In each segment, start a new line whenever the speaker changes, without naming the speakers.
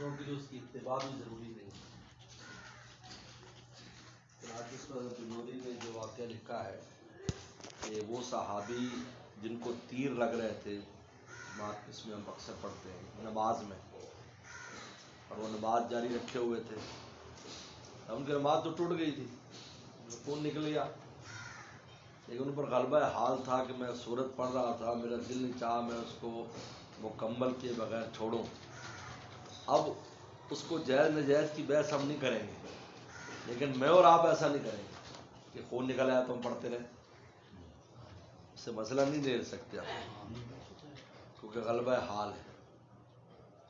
دوسروں کے لیے اس کی اتباع بھی ضروری نہیں. اس پر نوری نے جو واقعہ لکھا ہے کہ وہ صحابی جن کو تیر لگ رہے تھے، جس میں ہم اکثر پڑھتے ہیں نماز میں، اور وہ نماز جاری رکھے ہوئے تھے، ان کی نماز تو ٹوٹ گئی تھی، خون نکل گیا، لیکن ان پر غلبہ حال تھا کہ میں سورت پڑھ رہا تھا، میرا دل نہیں چاہا میں اس کو مکمل کیے بغیر چھوڑوں. اب اس کو جائز نجائز کی بحث ہم نہیں کریں گے، لیکن میں اور آپ ایسا نہیں کریں گے کہ خون نکل آیا تو ہم پڑھتے رہیں. اس سے مسئلہ نہیں دے سکتے آپ، کیونکہ غلبہ حال ہے.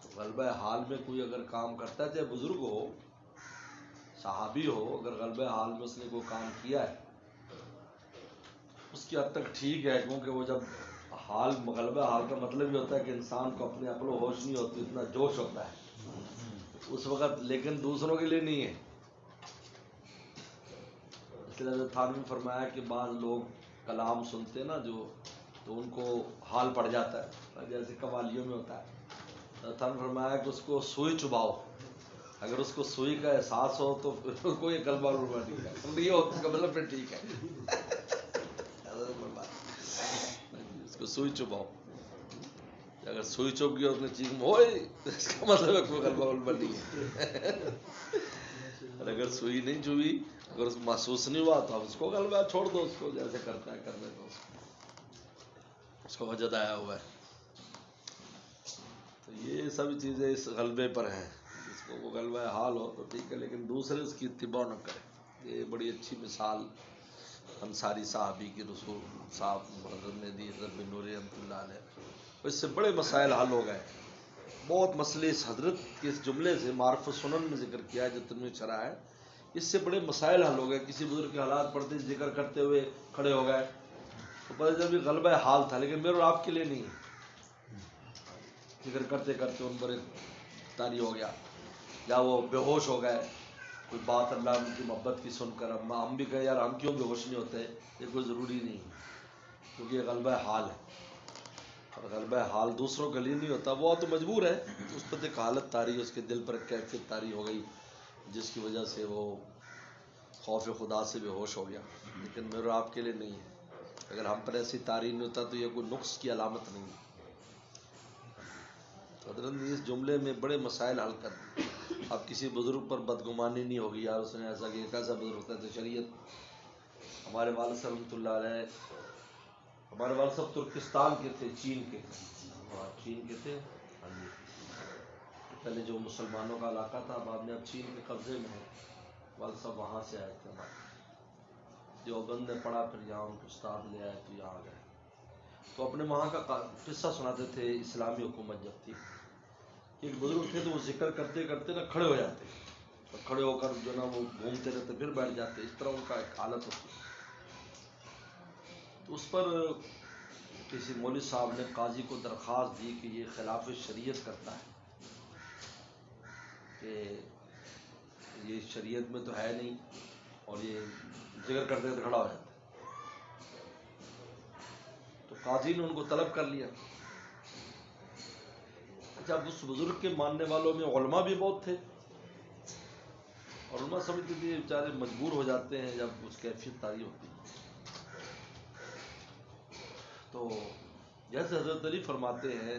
تو غلبہ حال میں کوئی اگر کام کرتا ہے، چاہے بزرگ ہو، صحابی ہو، اگر غلبہ حال میں اس نے کوئی کام کیا ہے اس کی حد تک ٹھیک ہے، کیونکہ وہ جب غلبہ حال کا مطلب یہ ہوتا ہے کہ انسان کو اپنے عقل و ہوش نہیں ہوتی، اتنا جوش ہوتا ہے اس وقت، لیکن دوسروں کے لیے نہیں ہے. اس لیے حضرت تھانوی نے فرمایا کہ بعض لوگ کلام سنتے نا جو، تو ان کو حال پڑ جاتا ہے، جیسے قوالیوں میں ہوتا ہے. حضرت تھانوی نے فرمایا کہ اس کو سوئی چباؤ، اگر اس کو سوئی کا احساس ہو تو پھر کوئی غلبہ نہیں ہو، اس کا مطلب پھر ٹھیک ہے. اس کو سوئی چباؤ، اگر سوئی چوب گیا اس نے چیخ ہوئے، اس کا مطلب ہے کوئی غلبہ نہیں ہے. اور اگر سوئی نہیں چوبی، اگر اس کو محسوس نہیں ہوا تو اب اس کو غلبہ چھوڑ دو، اس کو جیسے کرتا ہے کرنے دو، اس کو وجد آیا ہوا ہے. تو یہ سب چیزیں اس غلبے پر ہیں. جس کو وہ غلبہ حال ہو تو ٹھیک ہے، لیکن دوسرے اس کی اتباع نہ کرے. یہ بڑی اچھی مثال انصاری صحابی کی رسول صاحب حضرت نے دی، حضرت بن نوری رحمۃ اللہ علیہ. اس سے بڑے مسائل حل ہو گئے، بہت مسئلے اس حضرت کے اس جملے سے معرف السنن میں ذکر کیا ہے جو ترمذی شرح ہے، اس سے بڑے مسائل حل ہو گئے. کسی بزرگ کے حالات پڑھتے ذکر کرتے ہوئے کھڑے ہو گئے تو پتہ چلا بھی غلبہ حال تھا، لیکن میرے اور آپ کے لیے نہیں ہے. ذکر کرتے کرتے ان پر طاری ہو گیا، یا وہ بے ہوش ہو گئے، کوئی بات اللہ کی محبت کی سن کر ہم بھی کہیں یار ہم کیوں بے ہوش نہیں ہوتے، یہ کوئی ضروری نہیں ہے، کیونکہ یہ غلبہ حال ہے. اور غلبہ حال دوسروں کے لیے نہیں ہوتا، وہ تو مجبور ہے، اس پر ایک حالت طاری، اس کے دل پر ایک کیفیت طاری ہو گئی جس کی وجہ سے وہ خوف خدا سے بے ہوش ہو گیا، لیکن میرے اور آپ کے لیے نہیں ہے. اگر ہم پر ایسی طاری نہیں ہوتا تو یہ کوئی نقص کی علامت نہیں ہے. حضرت نے اس جملے میں بڑے مسائل حل کر دی. اب کسی بزرگ پر بدگمانی نہیں ہوگی، یار اس نے ایسا کہ کیسا بزرگ ہوتا ہے. تو شریعت، ہمارے والد صاحب رحمۃ اللہ علیہ، ہمارے والد صاحب ترکستان کے تھے، چین کے تھے. ہاں جی، پہلے جو مسلمانوں کا علاقہ تھا، بعد میں اب چین کے قبضے میں ہے. والد صاحب وہاں سے آئے تھے ہمارے، دیوبند نے پڑھا، پھر یہاں ان کے استاد لے آئے تو یہاں آ گئے. تو اپنے وہاں کا قصہ سناتے تھے اسلامی حکومت جب تھی. ایک بزرگ تھے تو وہ ذکر کرتے کرتے نا کھڑے ہو جاتے، اور کھڑے ہو کر جو نا وہ گھومتے رہتے، پھر بیٹھ جاتے، اس طرح ان کا ایک حالت ہوتی. تو اس پر کسی مولوی صاحب نے قاضی کو درخواست دی کہ یہ خلاف شریعت کرتا ہے، کہ یہ شریعت میں تو ہے نہیں، اور یہ ذکر کرتے کرتے کھڑا ہو جاتا ہے. تو قاضی نے ان کو طلب کر لیا. جب اس بزرگ کے ماننے والوں میں علماء بھی بہت تھے، اور علماء سمجھتے تھے بیچارے مجبور ہو جاتے ہیں جب اس کیفیت طاری ہوتی ہے. تو جیسے حضرت علی فرماتے ہیں،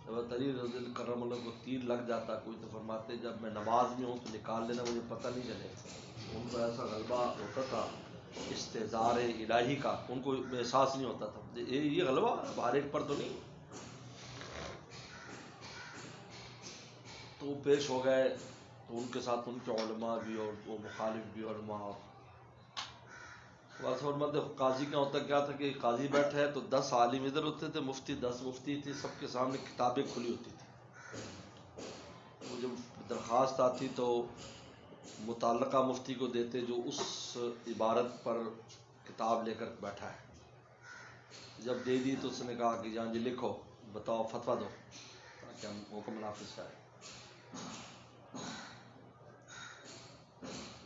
حضرت علی رضی اللہ کرم اللہ کو تیر لگ جاتا کوئی، تو فرماتے جب میں نماز میں ہوں تو نکال لینا، مجھے پتہ نہیں چلے. ان کو ایسا غلبہ ہوتا تھا استحضار الہی کا، ان کو احساس نہیں ہوتا تھا یہ غلبہ ہر ایک پر تو نہیں. تو وہ پیش ہو گئے، تو ان کے ساتھ ان کے علماء بھی اور وہ مخالف بھی علماء. قاضی کا ہوتا کیا تھا کہ قاضی بیٹھا ہے تو 10 عالم ادھر ہوتے تھے، مفتی 10 مفتی تھے، سب کے سامنے کتابیں کھلی ہوتی تھی. وہ جب درخواست آتی تو متعلقہ مفتی کو دیتے جو اس عبارت پر کتاب لے کر بیٹھا ہے. جب دے دی تو اس نے کہا کہ جان جی لکھو، بتاؤ فتویٰ دو تاکہ ہم حکم نافذ کریں.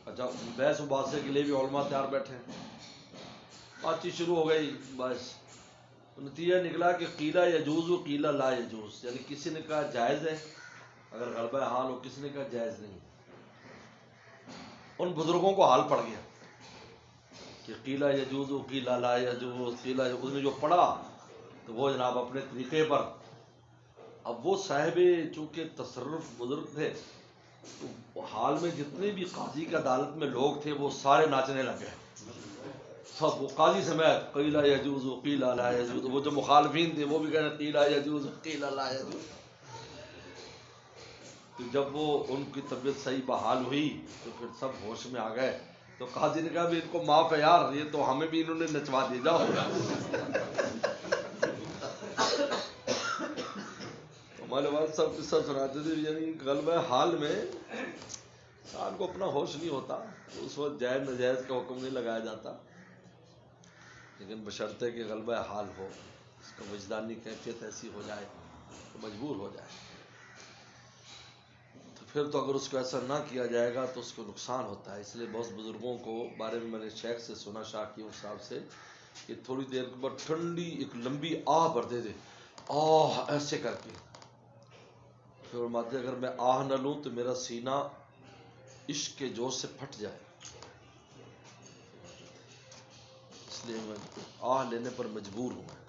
اچھا، بحث مباحثے کے لیے بھی علماء تیار بیٹھے ہیں. بات چیت شروع ہو گئی، بس نتیجہ نکلا کہ قیلہ یجوز و قیلہ لا یجوز، یعنی کسی نے کہا جائز ہے اگر غلبہ حال ہو، کس نے کہا جائز نہیں؟ ان بزرگوں کو حال پڑ گیا کہ قیلا یجوز قیلا لا یجوز، قیلا اس نے جو پڑھا تو وہ جناب اپنے طریقے پر. اب وہ صاحب چونکہ تصرف بزرگ تھے تو حال میں جتنے بھی قاضی کی عدالت میں لوگ تھے وہ سارے ناچنے لگے سب. وہ قاضی سمیت قیلا یجوز قیلا لا یجوز، وہ جو مخالفین تھے وہ بھی کہنے قیلا یجوز قیلا لا یجوز. تو جب وہ ان کی طبیعت صحیح بحال ہوئی تو پھر سب ہوش میں آ گئے. تو قاضی نے کہا بھی ان کو معاف ہے یار، یہ تو ہمیں بھی انہوں نے نچوا دی، جاؤ. ہمارے والد صاحب قصہ سناتے تھے، یعنی غلبہ حال میں انسان کو اپنا ہوش نہیں ہوتا، اس وقت جائز ناجائز کا حکم نہیں لگایا جاتا، لیکن بشرطے کہ غلبہ حال ہو، اس کا وجدانی کیفیت ایسی ہو جائے تو مجبور ہو جائے. تو پھر تو اگر اس کو ایسا نہ کیا جائے گا تو اس کو نقصان ہوتا ہے. اس لیے بہت بزرگوں کو بارے میں نے شیخ سے سنا، شاہ کی صاحب سے، کہ تھوڑی دیر کے بعد ٹھنڈی ایک لمبی آہ بھرتے تھے، آہ ایسے کر کے. پھر فرماتے اگر میں آہ نہ لوں تو میرا سینہ عشق کے جوش سے پھٹ جائے، اس لیے میں آہ لینے پر مجبور ہوں.